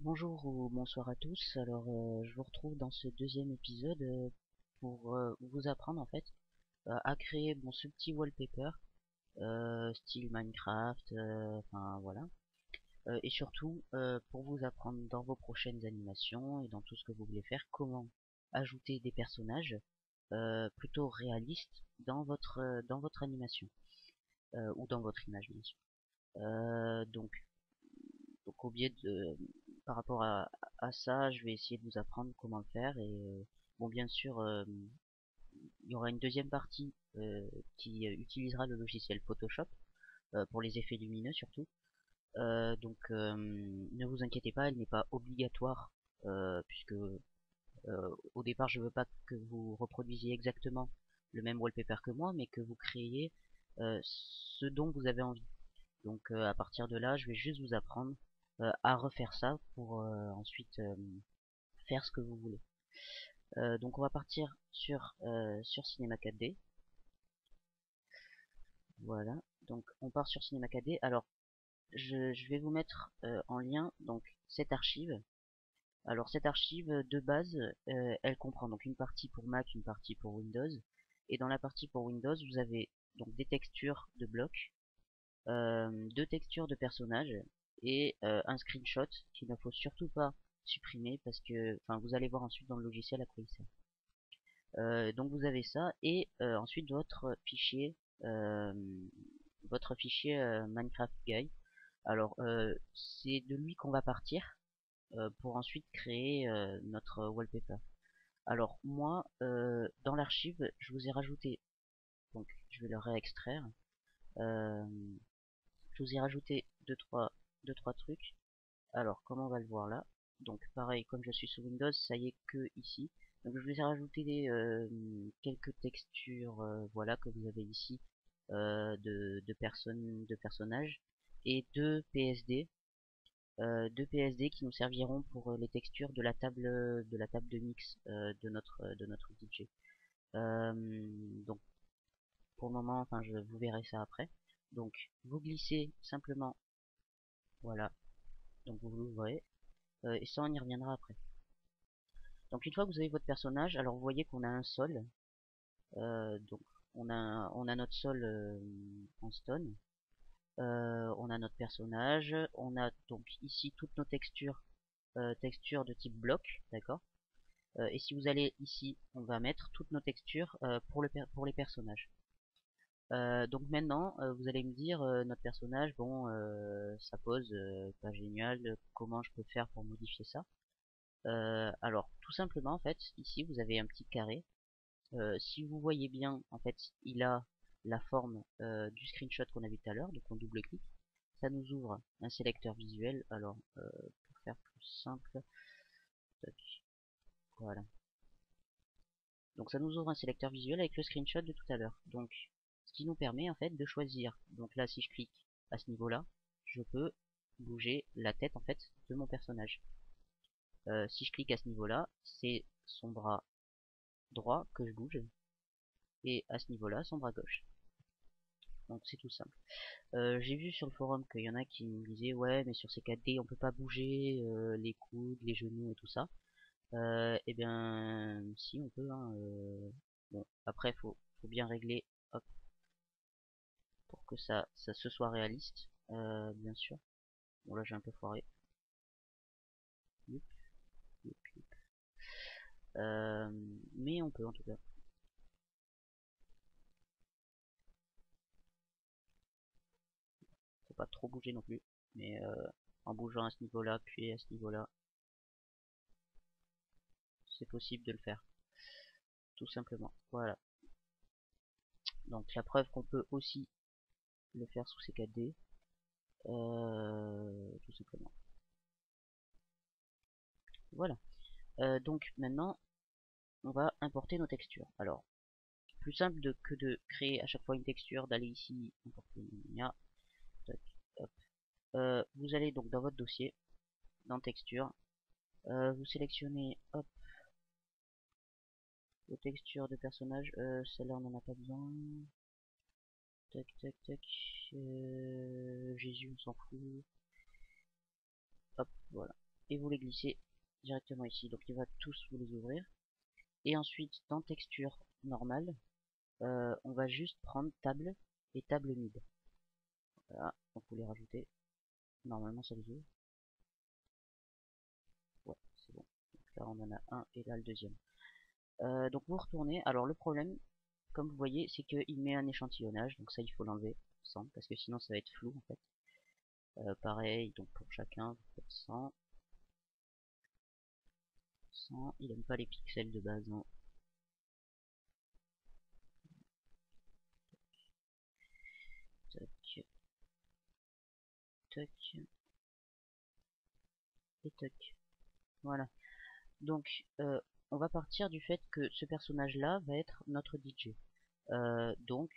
Bonjour ou bonsoir à tous. Alors, je vous retrouve dans ce deuxième épisode pour vous apprendre en fait à créer bon ce petit wallpaper style Minecraft, enfin voilà. Et surtout pour vous apprendre dans vos prochaines animations et dans tout ce que vous voulez faire comment ajouter des personnages plutôt réalistes dans votre animation ou dans votre image bien sûr. Donc au biais de par rapport à ça, je vais essayer de vous apprendre comment le faire et bon bien sûr il y aura une deuxième partie qui utilisera le logiciel Photoshop pour les effets lumineux surtout. Donc ne vous inquiétez pas, elle n'est pas obligatoire puisque au départ je veux pas que vous reproduisiez exactement le même wallpaper que moi, mais que vous créiez ce dont vous avez envie. Donc à partir de là, je vais juste vous apprendre à refaire ça pour ensuite faire ce que vous voulez. Donc on va partir sur Cinema 4D. Voilà. Donc on part sur Cinema 4D. Alors je vais vous mettre en lien donc cette archive. Alors cette archive de base, elle comprend donc une partie pour Mac, une partie pour Windows. Et dans la partie pour Windows, vous avez donc des textures de blocs, deux textures de personnages et un screenshot qu'il ne faut surtout pas supprimer parce que, enfin, vous allez voir ensuite dans le logiciel à quoi il sert. Donc vous avez ça et ensuite euh, votre fichier Minecraft Guy. Alors c'est de lui qu'on va partir pour ensuite créer notre wallpaper. Alors moi dans l'archive je vous ai rajouté, donc je vais le réextraire. Euh, je vous ai rajouté deux trois trucs. Alors, comment on va le voir là? Donc, pareil, comme je suis sous Windows, ça y est que ici. Donc, je vous ai rajouté quelques textures, voilà, que vous avez ici, de personnages, et deux PSD qui nous serviront pour les textures de la table de mix de notre DJ. Euh, donc, pour le moment, enfin, vous verrez ça après. Donc, vous glissez simplement, voilà. Donc, vous l'ouvrez. Et ça on y reviendra après. Donc une fois que vous avez votre personnage, alors vous voyez qu'on a un sol, donc on a notre sol en stone, on a notre personnage, on a donc ici toutes nos textures, textures de type bloc, d'accord. Et si vous allez ici, on va mettre toutes nos textures pour les personnages. Donc maintenant, vous allez me dire, notre personnage, bon, ça pose, pas génial, comment je peux faire pour modifier ça? Alors, tout simplement, en fait, ici, vous avez un petit carré. Si vous voyez bien, en fait, il a la forme du screenshot qu'on a vu tout à l'heure, donc on double-clique. Ça nous ouvre un sélecteur visuel. Alors, pour faire plus simple, tac, voilà. Donc ça nous ouvre un sélecteur visuel avec le screenshot de tout à l'heure. Donc, ce qui nous permet, en fait, de choisir. Donc là, si je clique à ce niveau-là, je peux bouger la tête, en fait, de mon personnage. Si je clique à ce niveau-là, c'est son bras droit que je bouge, et à ce niveau-là, son bras gauche. Donc c'est tout simple. J'ai vu sur le forum qu'il y en a qui me disaient ouais mais sur ces 4D on peut pas bouger les coudes, les genoux et tout ça. Eh bien si on peut hein, bon après faut bien régler hop pour que ça se soit réaliste bien sûr. Bon là j'ai un peu foiré. Youp, youp, youp. Mais on peut en tout cas. Faut pas trop bouger non plus. Mais en bougeant à ce niveau-là, puis à ce niveau-là, c'est possible de le faire. Tout simplement. Voilà. Donc la preuve qu'on peut aussi le faire sous ces 4D. Tout simplement. Voilà. Donc maintenant, on va importer nos textures. Alors, plus simple que de créer à chaque fois une texture, d'aller ici, importer une hop. Vous allez donc dans votre dossier, dans texture, vous sélectionnez hop, vos textures de personnage. Celle-là on n'en a pas besoin. Tac tac tac. Jésus on s'en fout. Hop, voilà. et vous les glissez directement ici. Donc il va tous vous les ouvrir. Et ensuite, dans texture normale, on va juste prendre table et table mid. Voilà, donc vous les rajoutez. Normalement ça les ouvre. Ouais, c'est bon. Donc là on en a un et là le deuxième. Donc vous retournez. Alors le problème, comme vous voyez, c'est qu'il met un échantillonnage. Donc ça il faut l'enlever sans, parce que sinon ça va être flou en fait. Pareil, donc pour chacun, vous faites 100. 100. Il aime pas les pixels de base. Hein. Tac, tac, et tac. Voilà. Donc, on va partir du fait que ce personnage-là va être notre DJ. Donc,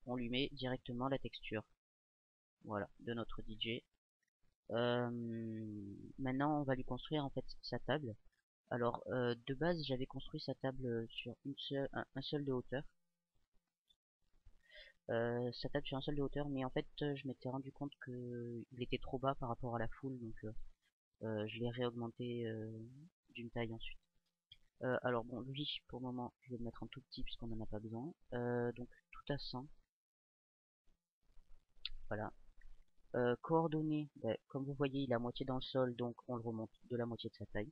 on lui met directement la texture. Voilà, de notre DJ. Maintenant, on va lui construire en fait sa table. Alors, de base, j'avais construit sa table sur un seul de hauteur. Sa table sur un seul de hauteur, mais en fait, je m'étais rendu compte que il était trop bas par rapport à la foule, donc je l'ai réaugmenté d'une taille ensuite. Alors bon, lui, pour le moment, je vais le mettre en tout petit puisqu'on n'en a pas besoin. Donc tout à 100. Voilà. Coordonnées, ben, comme vous voyez, il est à moitié dans le sol, donc on le remonte de la moitié de sa taille,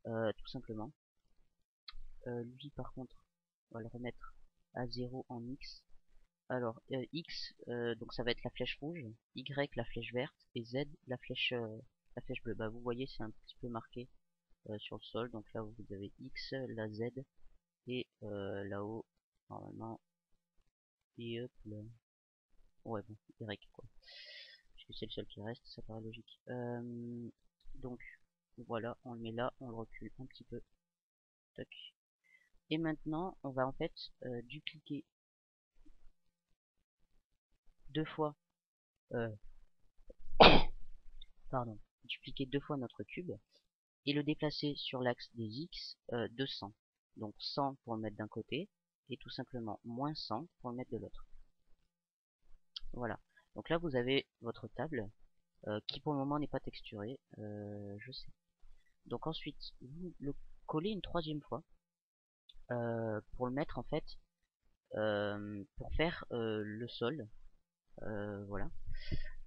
tout simplement. Lui, par contre, on va le remettre à 0 en X. Alors, X, donc ça va être la flèche rouge, Y, la flèche verte, et Z, la flèche bleue. Bah, vous voyez, c'est un petit peu marqué sur le sol, donc là, vous avez X, la Z, et là-haut, normalement, et hop, là. Ouais, bon, Y, quoi. Puisque c'est le seul qui reste, ça paraît logique. Donc, voilà, on le met là, on le recule un petit peu. Toc. Et maintenant, on va en fait dupliquer deux fois, euh, pardon, dupliquer deux fois notre cube et le déplacer sur l'axe des X de 100. Donc 100 pour le mettre d'un côté et tout simplement moins 100 pour le mettre de l'autre. Voilà. Donc là, vous avez votre table qui pour le moment n'est pas texturée, je sais. Donc ensuite, vous le collez une troisième fois pour le mettre en fait, pour faire le sol. Voilà.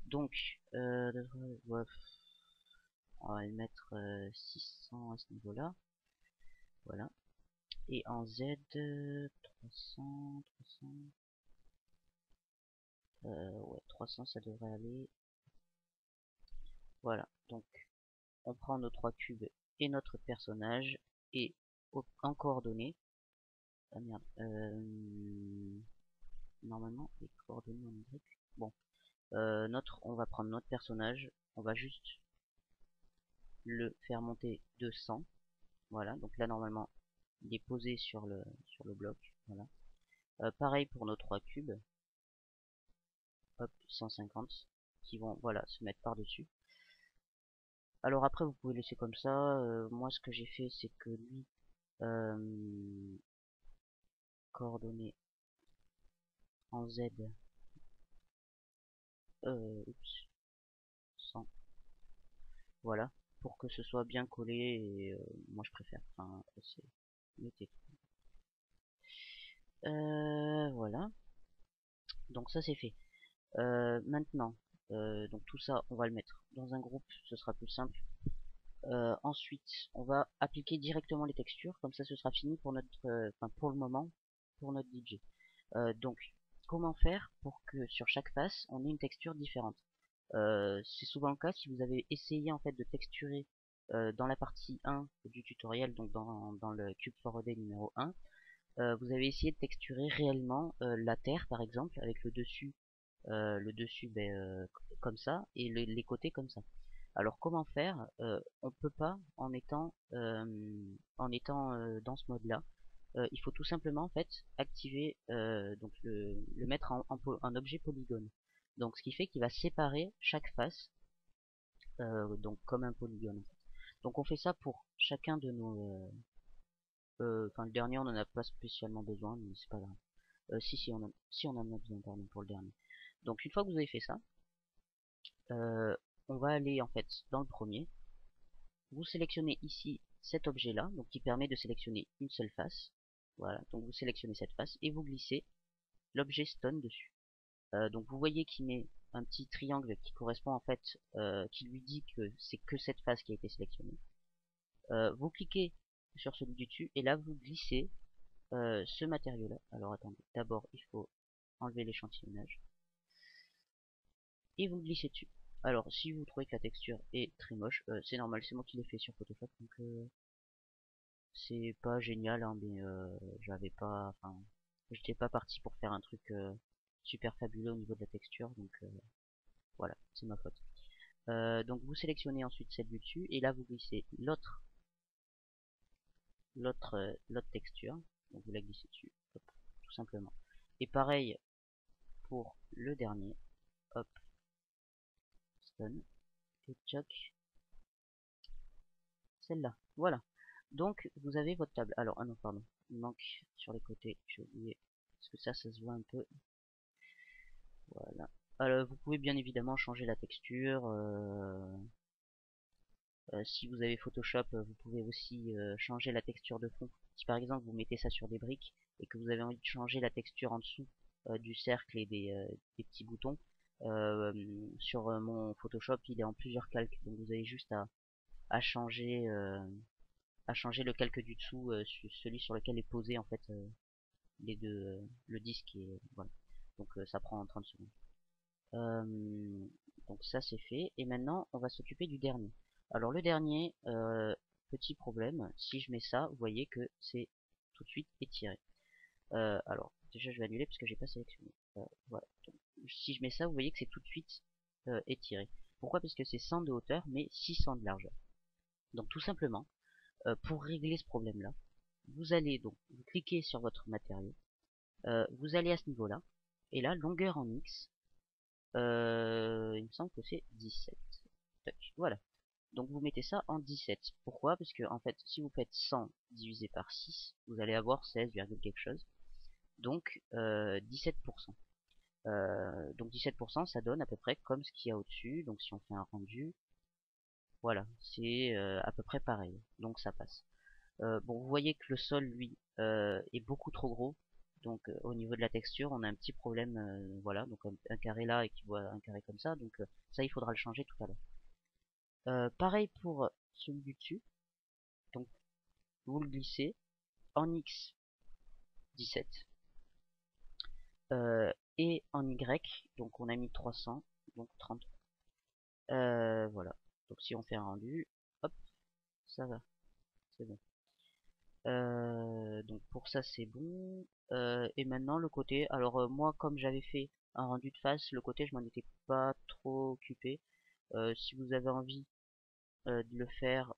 Donc, ouais, on va le mettre 600 à ce niveau-là. Voilà. Et en Z, 300, 300. Ouais, 300 ça devrait aller. Voilà. Donc, on prend nos trois cubes et notre personnage et en coordonnées. Ah merde. Normalement, les coordonnées en Y. Bon. On va prendre notre personnage. On va juste le faire monter de 100. Voilà. Donc là, normalement, il est posé sur le bloc. Voilà. Pareil pour nos trois cubes. Hop, 150. Qui vont, voilà, se mettre par-dessus. Alors après, vous pouvez laisser comme ça. Moi, ce que j'ai fait, c'est que lui, coordonnées en Z, oups, 100, voilà, pour que ce soit bien collé, et moi je préfère, enfin, c'est, mettez tout. Voilà, donc ça c'est fait. Maintenant, donc tout ça, on va le mettre dans un groupe, ce sera plus simple. Ensuite, on va appliquer directement les textures, comme ça ce sera fini pour notre, enfin pour le moment, pour notre DJ. Donc, comment faire pour que sur chaque face, on ait une texture différente? C'est souvent le cas si vous avez essayé en fait de texturer dans la partie 1 du tutoriel, donc dans le Cube 4D numéro 1, vous avez essayé de texturer réellement la terre par exemple, avec le dessus ben, comme ça, et les côtés comme ça. Alors comment faire? On peut pas en étant dans ce mode là. Il faut tout simplement en fait activer donc le mettre en objet polygone. Donc ce qui fait qu'il va séparer chaque face donc comme un polygone en fait. Donc on fait ça pour chacun de nos enfin le dernier on en a pas spécialement besoin mais c'est pas grave. Si on en a besoin pardon pour le dernier. Donc une fois que vous avez fait ça, on va aller en fait dans le premier vous sélectionnez ici cet objet là, donc qui permet de sélectionner une seule face. Voilà, donc vous sélectionnez cette face et vous glissez l'objet stone dessus. Donc vous voyez qu'il met un petit triangle qui correspond en fait, qui lui dit que c'est que cette face qui a été sélectionnée. Vous cliquez sur celui du dessus et là vous glissez ce matériau là. Alors attendez, d'abord il faut enlever l'échantillonnage et vous glissez dessus. Alors si vous trouvez que la texture est très moche, c'est normal, c'est moi qui l'ai fait sur Photoshop, donc c'est pas génial, hein, mais j'avais pas, enfin, j'étais pas parti pour faire un truc super fabuleux au niveau de la texture, donc voilà, c'est ma faute. Donc vous sélectionnez ensuite celle du dessus et là vous glissez l'autre texture, donc vous la glissez dessus, hop, tout simplement. Et pareil pour le dernier, hop, stone, et choc, celle-là, voilà. Donc vous avez votre table. Alors, ah non, pardon, il manque sur les côtés, j'ai oublié, parce que ça se voit un peu. Voilà. Alors, vous pouvez bien évidemment changer la texture. Si vous avez Photoshop, vous pouvez aussi changer la texture de fond. Si par exemple vous mettez ça sur des briques et que vous avez envie de changer la texture en dessous du cercle et des petits boutons, sur mon Photoshop il est en plusieurs calques, donc vous avez juste à changer le calque du dessous, celui sur lequel est posé en fait les deux, le disque et voilà. Donc ça prend 30 secondes. Donc ça c'est fait. Et maintenant on va s'occuper du dernier. Alors le dernier, petit problème, si je mets ça, vous voyez que c'est tout de suite étiré. Alors déjà je vais annuler parce que j'ai pas sélectionné. Voilà. Donc, si je mets ça, vous voyez que c'est tout de suite étiré. Pourquoi? Parce que c'est 100 de hauteur mais 600 de largeur. Donc tout simplement, pour régler ce problème là, vous allez donc vous cliquez sur votre matériau, vous allez à ce niveau là, et là longueur en X, il me semble que c'est 17. Tac, voilà. Donc vous mettez ça en 17. Pourquoi? Parce que en fait, si vous faites 100 divisé par 6, vous allez avoir 16, quelque chose. Donc 17%. Donc 17%, ça donne à peu près comme ce qu'il y a au-dessus. Donc si on fait un rendu, voilà, c'est à peu près pareil. Donc ça passe. Bon, vous voyez que le sol, lui, est beaucoup trop gros. Donc au niveau de la texture, on a un petit problème, voilà, donc un carré là équivaut à un carré comme ça, donc ça il faudra le changer tout à l'heure. Pareil pour celui du dessus, donc vous le glissez en X 17 et en Y, donc on a mis 300, donc 30. Voilà, donc si on fait un rendu, hop, ça va, c'est bon. Donc pour ça c'est bon. Et maintenant le côté, alors moi comme j'avais fait un rendu de face, le côté je m'en étais pas trop occupé. Si vous avez envie de le faire,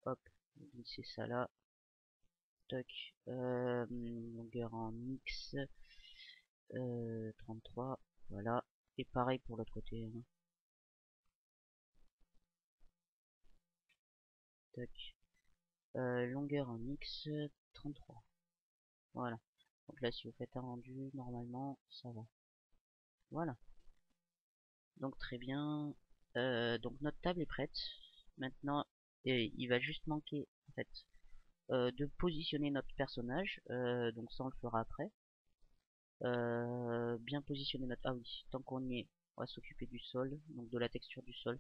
hop, c'est ça là, toc, longueur en X, 33, voilà. Et pareil pour l'autre côté, hein. Toc, longueur en X, 33, voilà. Donc là si vous faites un rendu, normalement ça va. Voilà. Donc très bien. Donc notre table est prête. Maintenant, il va juste manquer en fait de positionner notre personnage. Donc ça on le fera après. Bien positionner notre. Ah oui, tant qu'on y est, on va s'occuper du sol, donc de la texture du sol.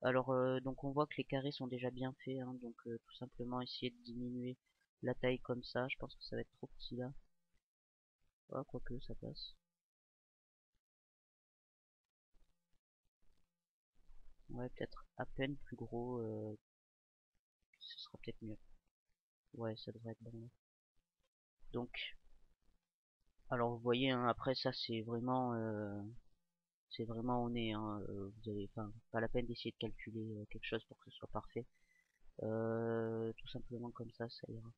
Alors donc on voit que les carrés sont déjà bien faits, hein, donc tout simplement essayer de diminuer la taille comme ça. Je pense que ça va être trop petit là. Ah, quoique ça passe. Ouais, peut-être à peine plus gros, ce sera peut-être mieux. Ouais, ça devrait être bon. Donc, alors vous voyez, hein, après ça c'est vraiment au nez. Hein, vous avez, enfin, pas la peine d'essayer de calculer quelque chose pour que ce soit parfait. Tout simplement comme ça ira.